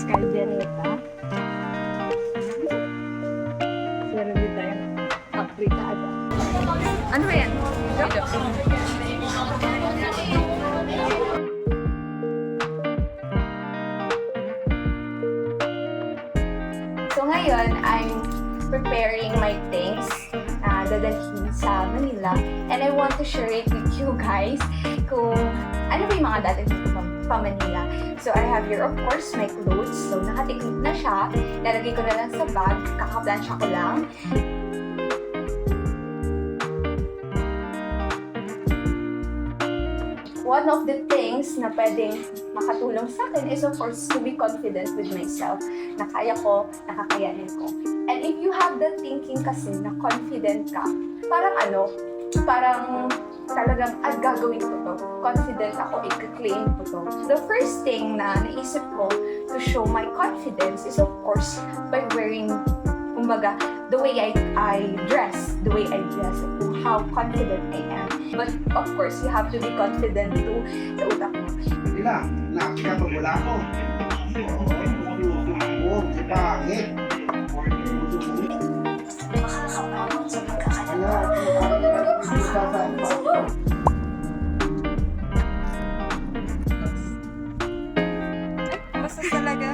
Caldereta. Meron din tayong papritada. Ano ba yan? So ngayon, I'm preparing my things na dadalhin sa Manila. And I want to share it with you guys kung ano ba yung mga dadalhin ko pa Manila. So I have here, of course, my clothes. So nakatikip na siya. Lalagay ko na lang sa bag. Kakaplansya ko lang. One of the things na pwedeng makatulong sa akin is, of course, to be confident with myself. Na kaya ko, nakakayanin ko. And if you have the thinking kasi na confident ka, parang talagang gagawin ko to. Confident ako, i-claim ko to. The first thing na naisip ko to show my confidence is, of course, by wearing, kumbaga, the way I dress, how confident I am. But of course, you have to be confident too sa utak mo. Hindi lang, nakakita pag wala ako. Oo, si pangit. Makakapagod sa pagkakala. Basta talaga.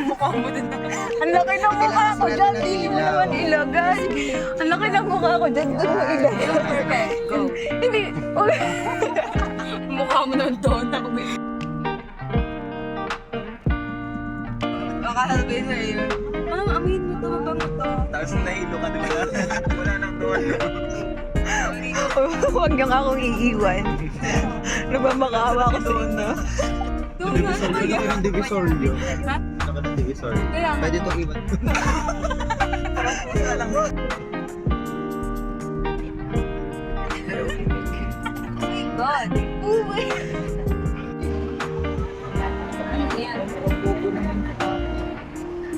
Mukha mo din. Ang laki ng mukha ko dyan. Hindi mo naman ilagay. Ang laki ng mukha ko dyan. Doon mo ilagay. Perfect. Go. Hindi. Mukha mo naman doon. Baka halbay na yun. Mama, amin mo to. Mabango to. Tapos nahilo ka diba? Wala nang doon. Huwag niyong akong iiwan. Nagmamakawa ko doon na. Divisor ko lang yung divisor nyo. Ha? Saka ng divisor. Kaya nga. Pwede itong iwan. Parang pusa lang. Oh my God! Oh my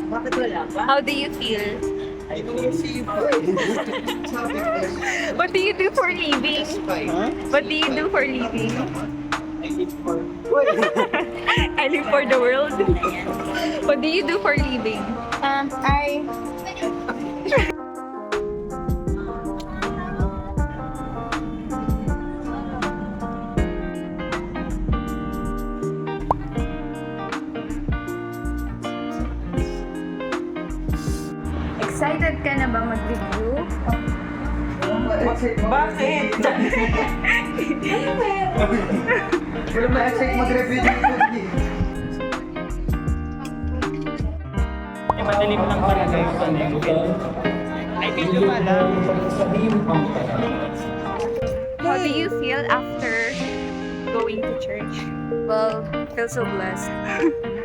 Bakit wala pa? How do you feel? I don't see you. What do you do for living? Huh? What do you do for living? I live for... I live for the world. What do you do for living? I... Excited ka na ba mag-review? Bakit? Wala ba excited mag-review dito? Madali mo lang talaga yung ay, video pa lang. How do you feel after going to church? Well, I feel so blessed.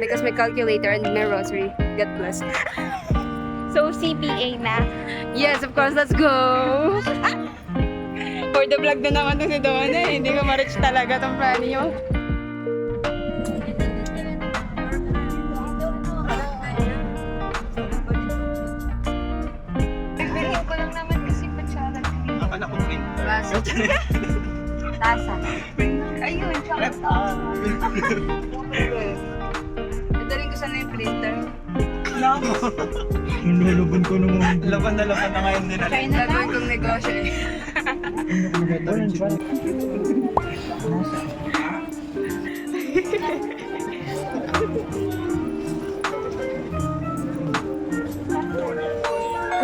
Because my calculator and my rosary got blessed. So, CPA na. Yes, of course, let's go! For the vlog na naman to si Donna, hindi ko ma-reach talaga tong plan niyo. Bilhin ko lang naman kasi patsara. Ang anak ko printer. Tasa. Ayun, tsaka Nadaling ko sana yung printer. Nilalaban ko naman. Laban na ngayon din. Gagawin kong negosyo eh.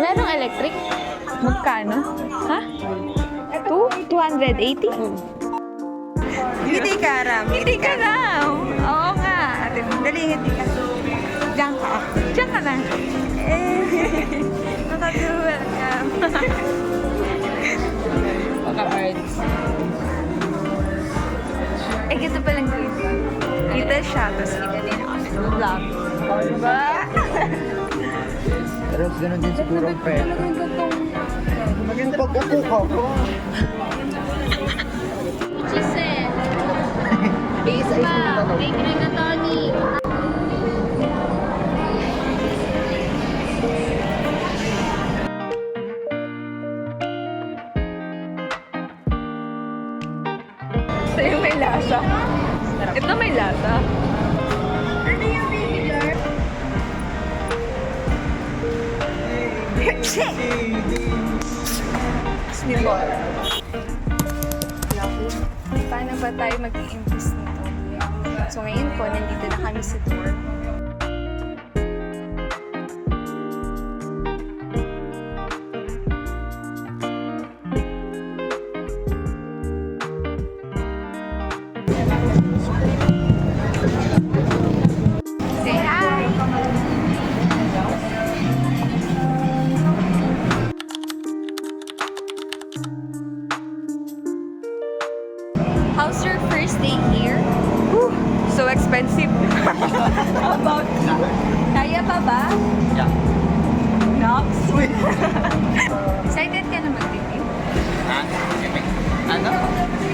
Merong electric? Magkano? Ha? 280? Ngiti ka, Ram. Ngiti ka na. Oo nga. Dali, ngiti ka. Diyan ka. Diyan ka na. Eh, welcome. Pagka-cards. Eh, gito palang dito. Kita siya, tapos kita din ako sa vlog. Diba? Pero ganun din siguro ang pera. Maganda pagkakuha ko. Chisen. Base pa. Thank you na Tony. Ito yung may lasa. Ito may lasa. Ano yung baby girl? Paano ba tayo mag-i-invest nito? So ngayon po, nandito na kami sa tour. Say hi! How's your first day here? Whew, so expensive. About kaya pa ba? Yeah. Nox? Excited ka na mag-review? Ha? Ano?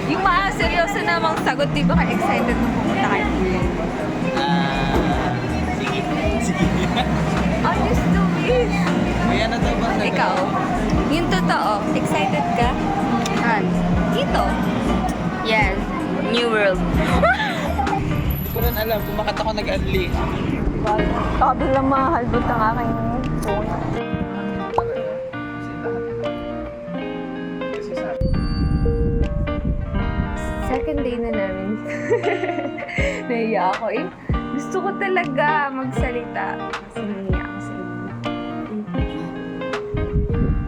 Yung mga seryoso namang sagot, di ba ka excited na pumunta kayo? Sige. Sige. Honest to it. May ano daw ba? Ikaw, yung totoo, excited ka? Dito. Yes. New World. Hindi ko rin alam kung bakit ako nag-unli. Sabi lang mahal doon ang aking phone. Second day na namin. Nahiya ako eh. Gusto ko talaga magsalita. Kasi nahiya ako sa inyo.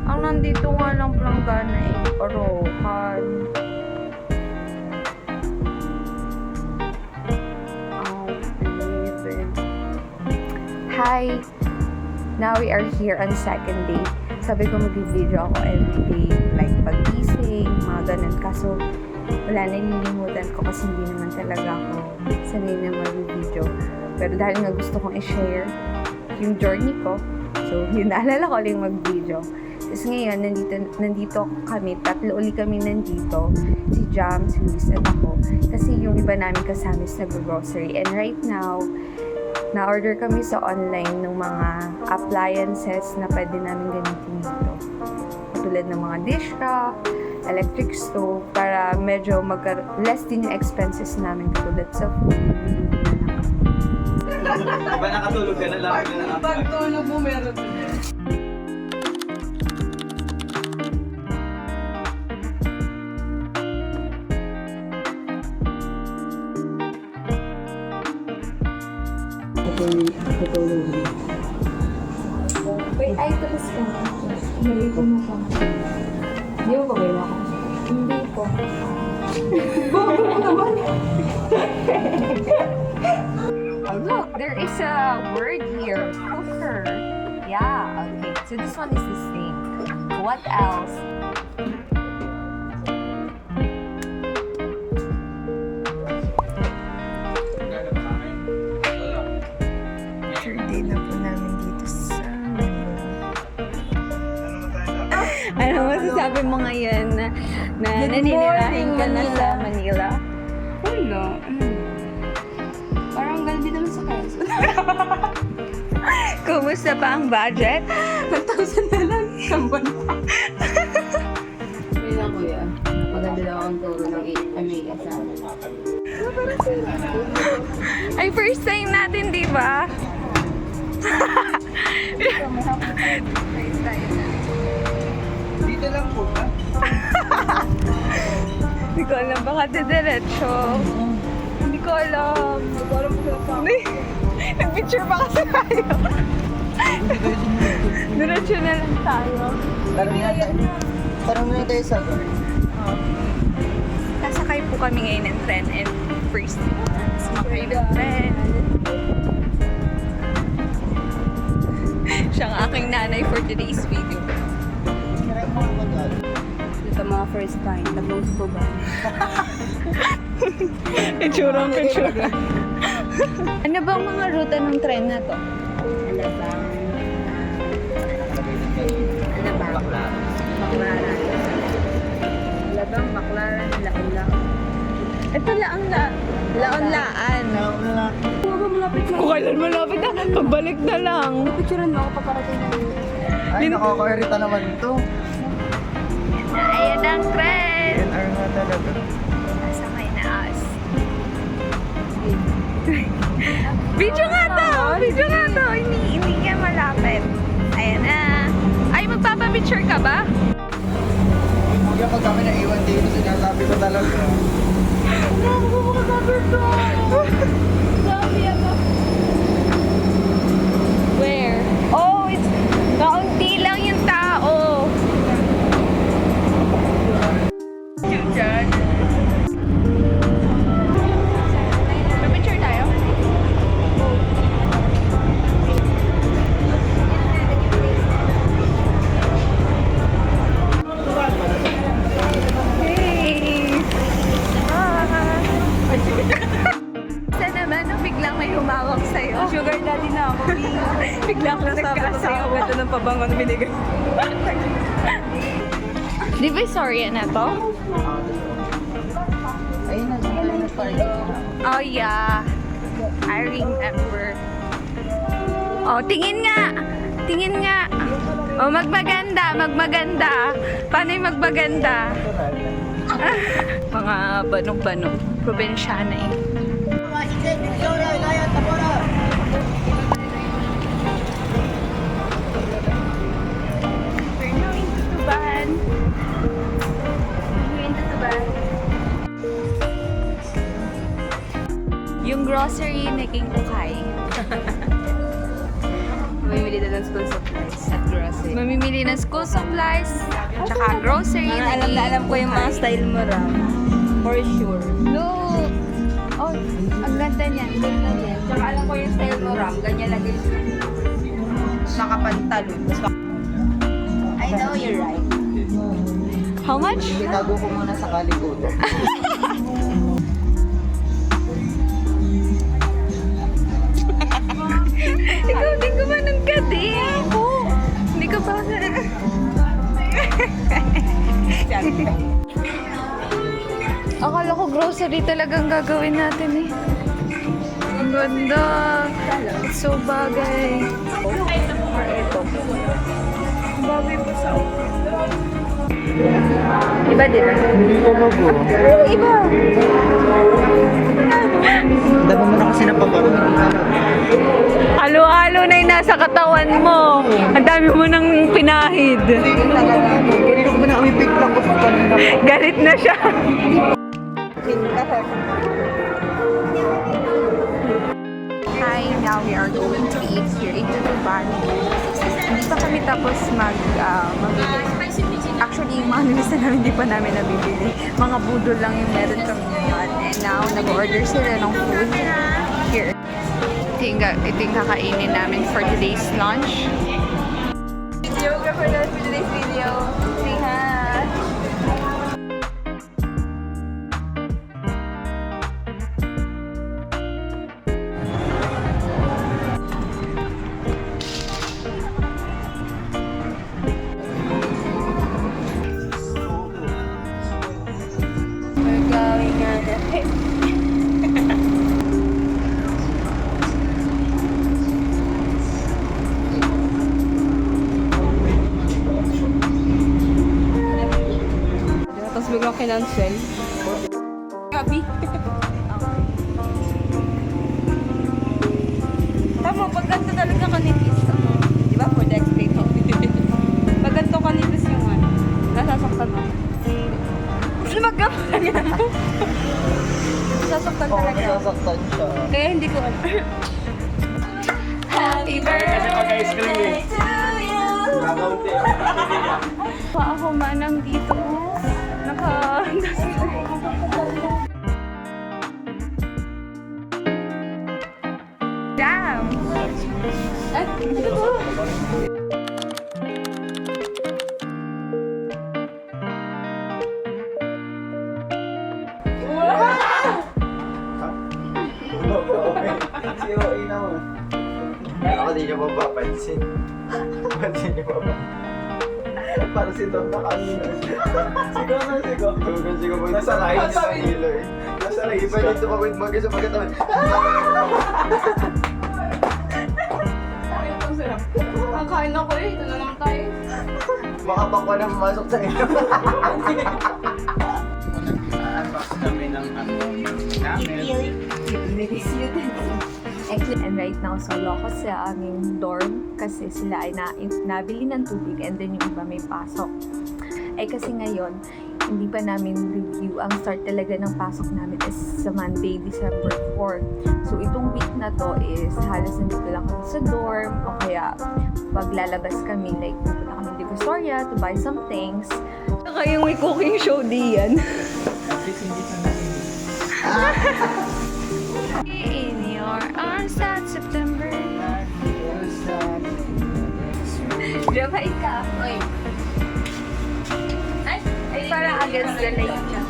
Ang nandito nga lang planggana eh. Orokan. Hi! Now we are here on second day. Sabi ko mag-video ako everyday, like pag-gising, mga ganun. Kaso wala, nalilimutan ko kasi hindi naman talaga ako sanay na mag-video. Pero dahil nga gusto kong i-share yung journey ko, so yun, naalala ko lang mag-video. Tapos ngayon, nandito kami, tatlo ulit kami nandito. Si Jam, si Luis at ako. Kasi yung iba namin kasama is nag-grocery. And right now, na-order kami sa online ng mga appliances na pwede namin gamitin dito. Tulad ng mga dish rack, electric stove, para medyo less din yung expenses namin tulad sa food. Diba nakatulog ka na lang? Pagtulog mo meron. Wait, ay, tapos ka na. Hindi ko na pa. Hindi mo pa ba yun ako? Hindi po. Look, there is a word here. Cooker. Yeah, okay. So this one is the sink. What else? Third day na po namin dito sa Manila. Ano masasabi mo ngayon na naninirahin ka na sa Manila? Wala. Parang galbi naman sa Quezon. Kumusta pa ang budget? 1,000 na lang. Kamban pa. Yun lang kuya. Maganda daw ang turo ng MAS sa amin. Ay, first time natin, di ba? First time natin. Dito lang po ba? Hindi ko alam, baka didiretso. Hindi ko alam. Hindi ko alam kung saan. Nag-picture pa kasi tayo. Diretso na lang tayo. Parang na tayo sa Nasakay po kami ngayon ng tren and first sumakay ng tren. Siya ang aking nanay for today's video. Ito mga first time. Nag-post ko ba? Picture. Ano ba ang mga ruta ng tren na to? Alabang. Baklaran. Alabang, Baklaran, Laon-Laon. Ito laon-laan. Kung kailan malapit na, pabalik na lang. Picturean mo ako paparating na. Ay, nakakairita naman ito. Ayan ang tren. NR nga talaga. Nasakay na us. Video nga to! Hindi nga malapit. Ayan na. Ay, Magpipicture ka ba? Huwag yung pag kami naiwan dito, sinasabi ko talaga. Where? Oh, it's kaunti lang yung tao. Diyan. Picture tayo? Hey! Isa naman nung biglang may humawak sa'yo. Sugar daddy na ako. Biglang Nasabi ko sa'yo, ito ng pabango na binigay. Di ba sorry na to? Ayun na, ayun na tayo. Oh yeah. I remember. Oh, tingin nga. Tingin nga. Oh, magmaganda, magmaganda. Paano yung magmaganda? Mga banong-banong. Probinsyana eh. We're now in Tutuban. We're in Tutuban. Yung grocery naging ukay. Mamimili na ng school supplies at grocery. Mamimili ng school supplies, tsaka grocery. Alam na alam ko yung mga style mo, Ram. For sure. Look! Oh, ang ganda niyan. Ganyan. Tsaka alam ko yung style mo, Ram. Ganyan lagi nakapantalon. I know you're right. How much? Itago ko muna sa kalikutan. Ikaw din gumanong ka din. Hindi ko pa Akala ko grocery talagang gagawin natin eh. Ang ganda. It's so bagay. Ito. Bagay po sa Iba din. Ano iba? Dami mo na kasi napaparo. Halo-halo na yung nasa katawan mo. Ang dami mo nang pinahid. Ganito ko na umipik lang ko sa kanina. Galit na siya. Hi, now we are going to eat here in Tutuban. Hindi pa kami tapos mamili. Actually, yung mga nilista namin, hindi pa namin nabibili. Mga budol lang yung meron kami ngayon. And now, nag-order sila ng food here. Ito yung kakainin namin for today's lunch. Videographer na for today's video. Say hi. We're going on a trip. Tapos biglang kinancel. Gabi. Tama, pag ganito talaga kanipis. Di ba? For the explain mo. Pag ganito kanipis yung ano, nasasaktan mo. Magkapal yan. Nasasaktan Oo, talaga. nasasaktan siya. Kaya hindi ko Happy birthday to you. Pa ako manang dito. Damn! Si OA naman. Ako di niya mapapansin. Pansin niya mapapansin. Para si Don na kanina. Sigaw na sigaw. Sigaw mo. Nasa lahi niya sa hilo eh. Nasa lahi. Iba niya tumawid mga sa pagkataon. Kakain ako eh. Ito na lang tayo. Makapakwa na pumasok sa ilo. Unbox kami ng camel. And right now, solo ako sa aming dorm kasi sila ay nabili ng tubig and then yung iba may pasok. Kasi ngayon, hindi pa namin review. Ang start talaga ng pasok namin is sa Monday, December 4. So, itong week na to is halos nandito lang kami sa dorm o kaya paglalabas kami, like pupunta kami sa Divisoria to buy some things. Saka yung may cooking show diyan. At least hindi sa nakinig. In your arms that September. Diba ka? Ay, parang against the light siya.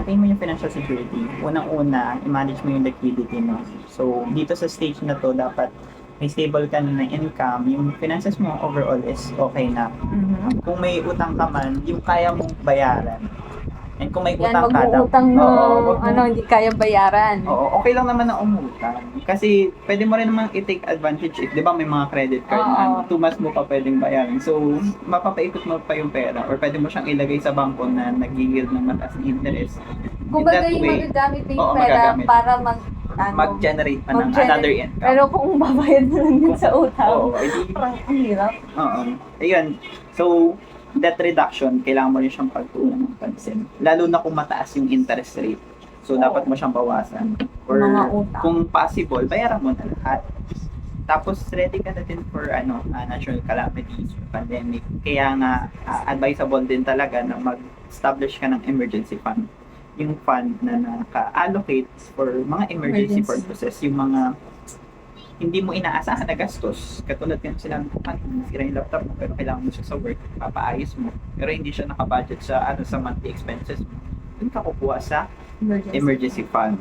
Maintain mo yung financial security. Unang-una, i-manage mo yung liquidity mo. So, dito sa stage na to, dapat may stable ka na ng income. Yung finances mo overall is okay na. Kung may utang ka man, yung kaya mong bayaran. And kung may Yan, utang wag ka, mo utang na, wag mo- hindi kaya bayaran. Oo, okay lang naman na umutang. Kasi pwede mo rin naman i-take advantage if, di ba may mga credit card na 2 months mo pa pwedeng bayaran. So, mapapaikot mo pa yung pera or pwede mo siyang ilagay sa bangko na nag-yield ng mataas na interest. Kumbaga In that yung way, magagamit mo yung oo, pera magagamit. para mag-generate pa ng mag-generate. another income. Pero kung babayad mo lang din sa utang, Oo, hindi. parang ang hirap. Oo. Ayun. So, debt reduction, kailangan mo rin siyang pagtuunan ng pansin. Lalo na kung mataas yung interest rate. So, dapat mo siyang bawasan. Or Mga utang. kung possible, bayaran mo na lahat. Tapos, ready ka na din for natural calamities or pandemic. Kaya nga, advisable din talaga na mag-establish ka ng emergency fund. Yung fund na naka-allocate for mga emergency purposes. Yung mga hindi mo inaasahan na gastos. Katulad yan sila, sira yung laptop mo, pero kailangan mo siya sa work, papaayos mo. Pero hindi siya nakabudget sa monthly expenses mo. Doon ka kukuha sa emergency fund.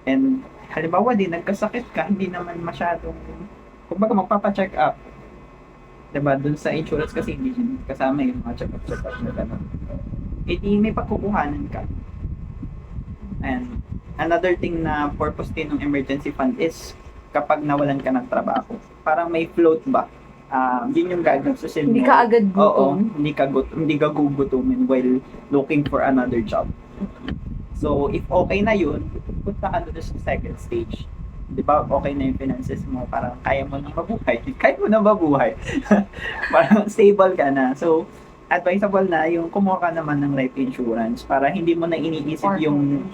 And halimbawa din, nagkasakit ka, hindi naman masyadong, kumbaga magpapa-check up. Diba? Doon sa insurance kasi hindi yun kasama yung mga check-up na gano'n. Eh di may pagkukuhanan ka. And another thing na purpose din ng emergency fund is kapag nawalan ka ng trabaho, parang may float ba? Yun yung gagastusin mo. Hindi ka agad Oo, gutom. hindi ka gugutumin while looking for another job. So, if okay na yun, punta ka doon sa second stage. Di ba, okay na yung finances mo, parang kaya mo na mabuhay. Kaya mo na mabuhay. Parang stable ka na. So, advisable na yung kumuha ka naman ng life insurance para hindi mo na iniisip yung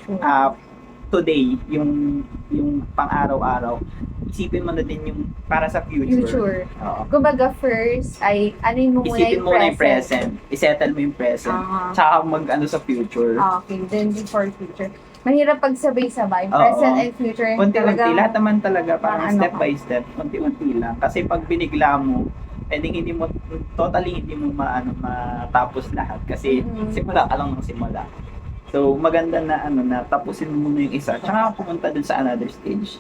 today, yung pang-araw-araw. Isipin mo na din yung para sa future. Oo. Kumbaga first, ay anin mo muna Isipin yung mo na yung present. present. Isettle mo yung present. Ah. Tsaka mag-ano sa future. Okay, then before future. Mahirap pagsabay-sabay. Oo. Present and future. Unti-unti. Lahat naman talaga parang ano step ka. by step. Unti-unti lang. Kasi pag binigla mo, pwedeng hindi mo, totally hindi mo matapos lahat. Kasi simula ka lang ng simula. So, maganda na na tapusin mo muna yung isa. Tsaka pumunta dun sa another stage.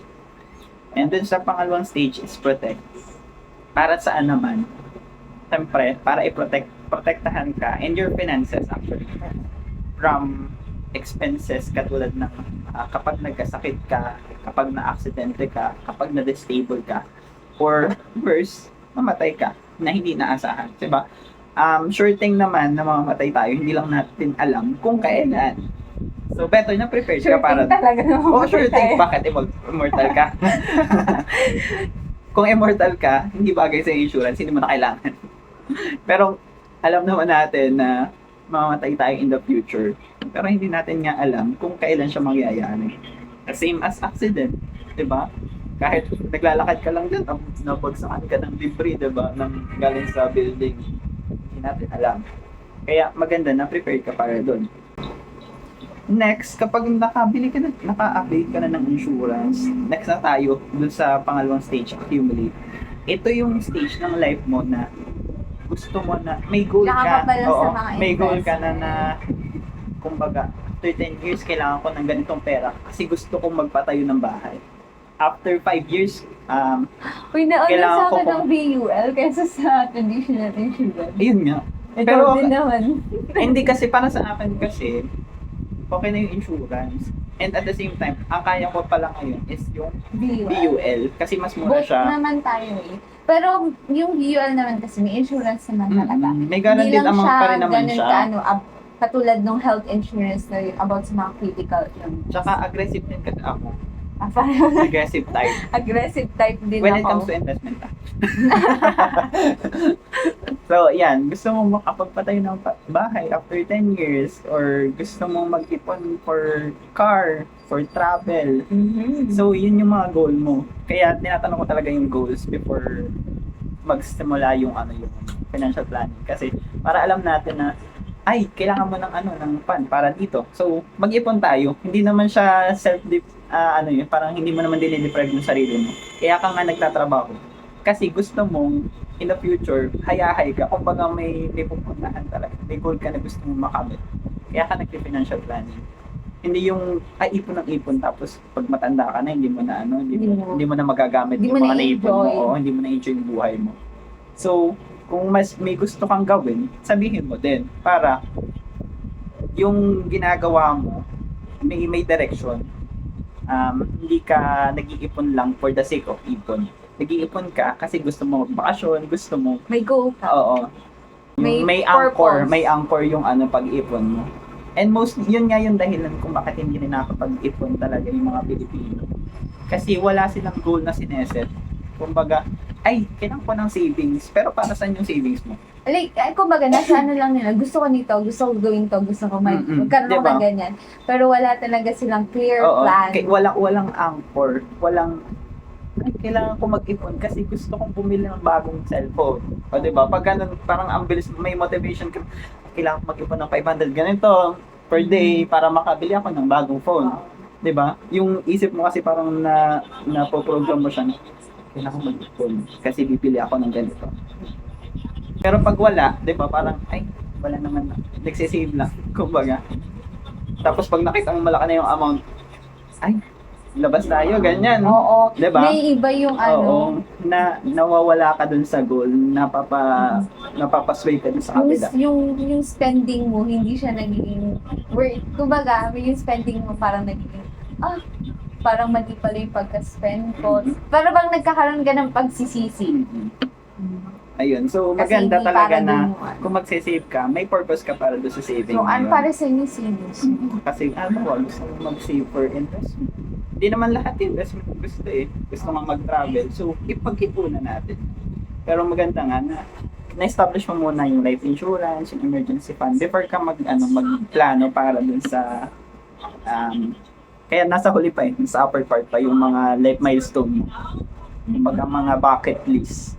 And dun sa pangalawang stage is protect. Para saan naman? Siyempre, para protektahan ka and your finances actually from expenses katulad ng kapag nagkasakit ka, kapag na-aksidente ka, kapag na-disable ka, or worse, mamatay ka na hindi naasahan. Diba? Sure thing naman na mamamatay tayo, hindi lang natin alam kung kailan. So, better na prepared ka para... talaga Oh, sure thing. Bakit? Immortal ka? Kung immortal ka, hindi bagay sa insurance, hindi mo na kailangan. Pero, alam naman natin na mamamatay tayo in the future. Pero hindi natin nga alam kung kailan siya mangyayari. Same as accident, di ba? Kahit naglalakad ka lang dyan, nabagsakan ka ng debris, di ba? Nang galing sa building. Hindi natin alam. Kaya maganda na prepared ka para doon. Next, kapag naka-update ka na ng insurance, next na tayo dun sa pangalawang stage, accumulate. Ito yung stage ng life mo na gusto mo na, may goal ka. Nakakabalance Oo, sa mga may goal ka investment. na kumbaga, after 10 years, kailangan ko ng ganitong pera kasi gusto kong magpatayo ng bahay. After 5 years, Uy, nauna Kailangan sa ko akin ng kung- VUL kaysa sa traditional insurance. ayun nga. Pero din naman. hindi kasi para sa akin kasi okay na yung insurance. And at the same time, ang kaya ko pala ngayon is yung BUL kasi mas mura Both siya. naman tayo eh. Pero yung UL naman kasi may insurance naman talaga. May guaranteed amount pa rin naman ganun siya. ka, ano, katulad ng health insurance na about sa mga critical illness. Tsaka aggressive din kasi ako. Parang Aggressive type. aggressive type din When ako. it comes to investment. So, yan. Gusto mo makapagpatay ng bahay after 10 years or gusto mo mag-ipon for car, for travel. Mhm. So, yun yung mga goal mo. Kaya tinatanong ko talaga yung goals before magsimula yung yung financial planning. Kasi para alam natin na ay, kailangan mo ng fund para dito. So, mag-ipon tayo. Hindi naman siya parang hindi mo naman dinideprive yung sarili mo. Kaya ka nga nagtatrabaho. Kasi gusto mong in the future, hayahay ka. Kumbaga may pupuntahan talaga. May goal ka na gusto mong makamit. Kaya ka nag-financial planning. Hindi yung ipon ng ipon tapos pag matanda ka na hindi mo na hindi mo na magagamit Hindi yung mo mga na naipon mo. enjoy. Oo, hindi mo na enjoy yung buhay mo. So, kung mas may gusto kang gawin, sabihin mo din para yung ginagawa mo may direction. Hindi ka nag-iipon lang for the sake of ipon. Nag-iipon ka kasi gusto mo magbakasyon, gusto mo May goal ka. Oo. Yung may anchor yung pag-ipon mo. And yun nga yung dahilan kung bakit hindi rin nakakapag-ipon talaga yung mga Pilipino. Kasi wala silang goal na sineset. Kumbaga, kailangan ko ng savings. Pero para saan yung savings mo? Like, kumbaga, nasa lang nila. Gusto ko nito, gusto ko gawin to, gusto ko magkaroon ako Diba? ng ganyan. Pero wala talaga silang clear Oo. plan. Walang anchor. Kailangan ko mag-ipon kasi gusto kong bumili ng bagong cellphone. O diba? Pag ganun, parang ang bilis, may motivation ka. Kailangan ko mag-ipon ng 500 ganito per day para makabili ako ng bagong phone. Diba? Yung isip mo kasi parang napoprogram mo siya na kailangan ko mag-ipon kasi bibili ako ng ganito. Pero pag wala, diba? Parang, wala naman na. Nagsisave lang. Kumbaga. Tapos pag nakita mo malaki na yung amount, labas tayo, ganyan. Oo. Diba? May iba yung Oo, nawawala ka dun sa goal, napapasway ka dun sa kabila. yung spending mo, hindi siya nagiging, kumbaga, yung spending mo parang nagiging, parang mali pala yung pagka-spend ko. Para bang nagkakaroon ka ng pagsisisi. Ayun, so Kasi maganda hindi talaga para na dun mo, kung mag-save ka, may purpose ka para doon sa saving. So, na yun. para sa inyo savings mo? Kasi gusto mo mag-save for investment. Hindi naman lahat investment gusto eh. Gusto nga mag-travel. So, ipag-ipunan natin. Pero maganda nga na-establish mo muna yung life insurance, yung emergency fund before ka magplano para dun sa kaya nasa huli pa sa upper part pa yung mga life milestone mo. Mga bucket list.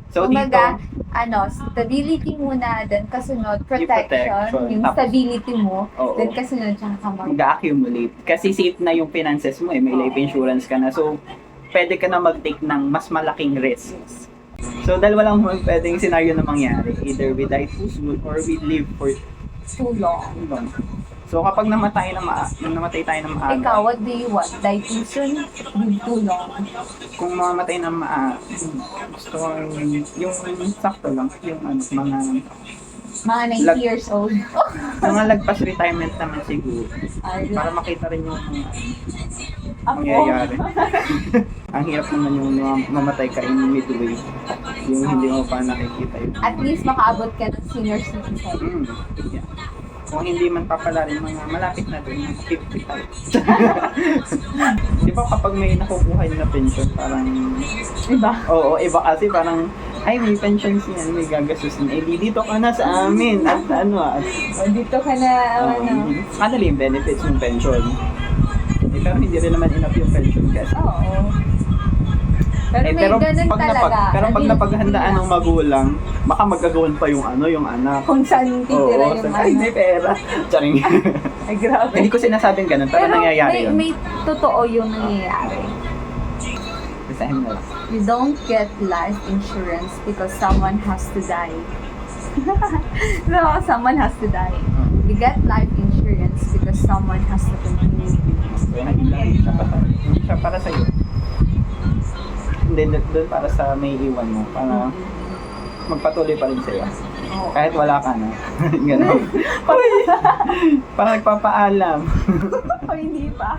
So Kumbaga, dito, stability muna, then kasunod, protection, protection, yung tapos- stability mo, Oo. then kasunod, tsaka mag-accumulate. Kasi safe na yung finances mo may life insurance ka na. So, pwede ka na mag-take ng mas malaking risk. So, dalawa lang pwedeng scenario na mangyari. Either we die too soon or we live for too long. long. So, kapag namatay tayo ng maaga, Ikaw, what do you want? Die too soon? Live too long? kung mamatay ng maaga, gusto ko yung sakto lang, yung mga Mga 90 years old. lagpas retirement naman siguro. Para makita rin yung Ako. mangyayari. Ang hirap naman yung mamatay ka in midway. Yung hindi mo pa nakikita yun. At least makaabot ka ng senior citizen. Yeah. Kung hindi man papala rin mga malapit na doon, 55. Di ba kapag may nakukuha na pension, parang... Diba? Oo, iba kasi parang, may pension yan, may gagastusin. Dito ka na sa amin. At O, dito ka na, madali yung benefits ng pension. Pero hindi rin naman enough yung pension kasi. Oo. Pero may ganun talaga. Pero pag napaghandaan ng magulang, baka magagawan pa yung yung anak. Kung saan titira yung may pera. Charing. Ay, grabe. Hindi ko sinasabing ganun, pero nangyayari yun. may totoo yung nangyayari. Basahin mo lang. You don't get life insurance because someone has to die. No, someone has to die. You get life insurance because someone has to continue. Hindi siya para sa'yo. Hindi, doon para sa may iwan mo. Para magpatuloy pa rin sa'yo. Kahit wala ka na. Ganun. Parang nagpapaalam. O hindi pa.